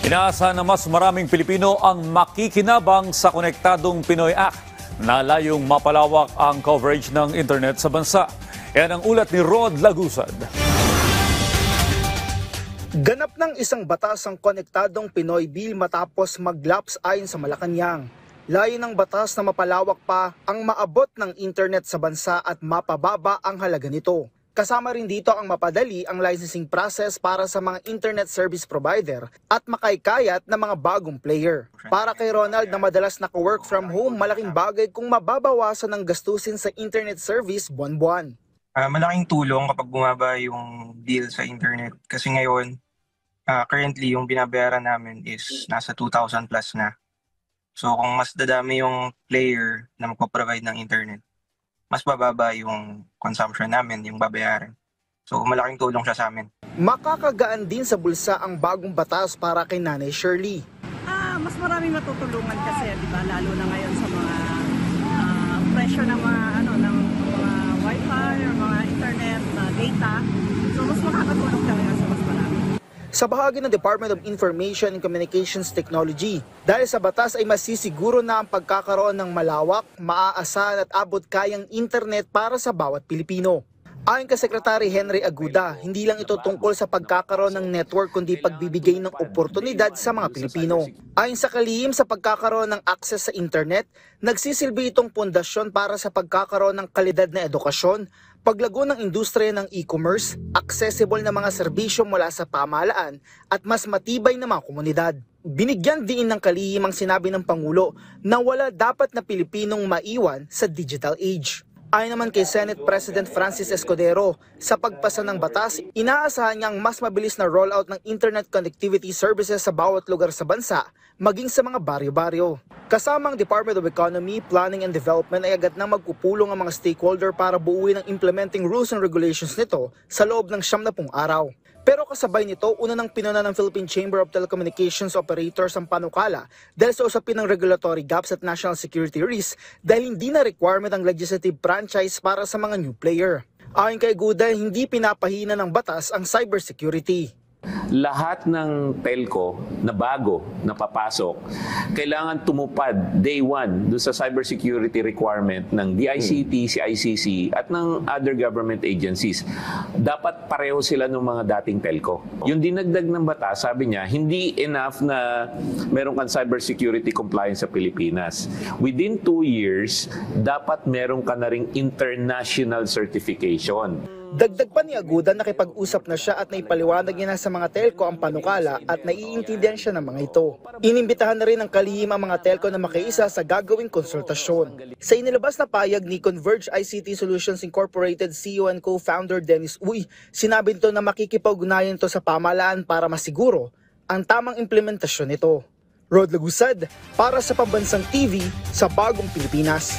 Inaasahan na mas maraming Pilipino ang makikinabang sa Konektadong Pinoy Act na layong mapalawak ang coverage ng internet sa bansa. Yan ang ulat ni Rod Lagusad. Ganap ng isang batas ang Konektadong Pinoy Bill matapos maglaps ayon sa Malacanang. Layo ng batas na mapalawak pa ang maabot ng internet sa bansa at mapababa ang halaga nito. Kasama rin dito ang mapadali ang licensing process para sa mga internet service provider at makaikayat na mga bagong player. Para kay Ronald na madalas naka-work from home, malaking bagay kung mababawasan ng gastusin sa internet service buwan-buwan. Malaking tulong kapag bumaba yung bill sa internet kasi ngayon, currently yung binabayaran namin is nasa 2,000 plus na. So kung mas dadami yung player na magpo-provide ng internet, mas bababa yung consumption namin, yung babayaran. So malaking tulong siya sa amin. Makakagaan din sa bulsa ang bagong batas para kay Nanay Shirley. Mas maraming matutulungan kasi, di ba, lalo na ngayon sa mga presyo ng mga ng mga wifi or mga internet data. So mas makakatulong talaga sa mas marami. Sa bahagi ng Department of Information and Communications Technology, dahil sa batas ay masisiguro na ang pagkakaroon ng malawak, maaasahan at abot-kayang internet para sa bawat Pilipino. Ayon kay Secretary Henry Aguda, hindi lang ito tungkol sa pagkakaroon ng network kundi pagbibigay ng oportunidad sa mga Pilipino. Ayon sa kalihim sa pagkakaroon ng access sa internet, nagsisilbi itong pundasyon para sa pagkakaroon ng kalidad na edukasyon, paglago ng industriya ng e-commerce, accessible na mga serbisyo mula sa pamahalaan at mas matibay na mga komunidad. Binigyan din ng kalihim ang sinabi ng Pangulo na wala dapat na Pilipinong maiwan sa digital age. Ayon naman kay Senate President Francis Escudero, sa pagpasa ng batas, inaasahan niyang mas mabilis na rollout ng internet connectivity services sa bawat lugar sa bansa, maging sa mga baryo-baryo. Kasama ang Department of Economy, Planning and Development ay agad nang magpupulong ang mga stakeholder para buuin ang implementing rules and regulations nito sa loob ng 90 araw. Pero kasabay nito, una nang pinuna ng Philippine Chamber of Telecommunications Operators ang panukala dahil sa usapin ng regulatory gaps at national security risk dahil hindi na requirement ang legislative franchise para sa mga new player. Ayon kay Guda, hindi pinapahina ng batas ang cybersecurity. Lahat ng telco na bago na papasok, kailangan tumupad day one doon sa cybersecurity requirement ng DICT, CICC at ng other government agencies. Dapat pareho sila ng mga dating telco. Yung dinagdag ng batas, sabi niya, hindi enough na meron kang cybersecurity compliance sa Pilipinas. Within 2 years, dapat meron ka na ring international certification. Dagdag pa ni Aguda, nakipag-usap na siya at naipaliwanag niya na sa mga telco ang panukala at naiintindihan siya ng mga ito. Inimbitahan na rin ng kalihim ang mga telco na makiisa sa gagawing konsultasyon. Sa inilabas na payag ni Converge ICT Solutions Incorporated CEO and co-founder Dennis Uy, sinabi nito na makikipag-ugnayan ito sa pamahalaan para masiguro ang tamang implementasyon nito. Rod Lagusad para sa Pambansang TV sa Bagong Pilipinas.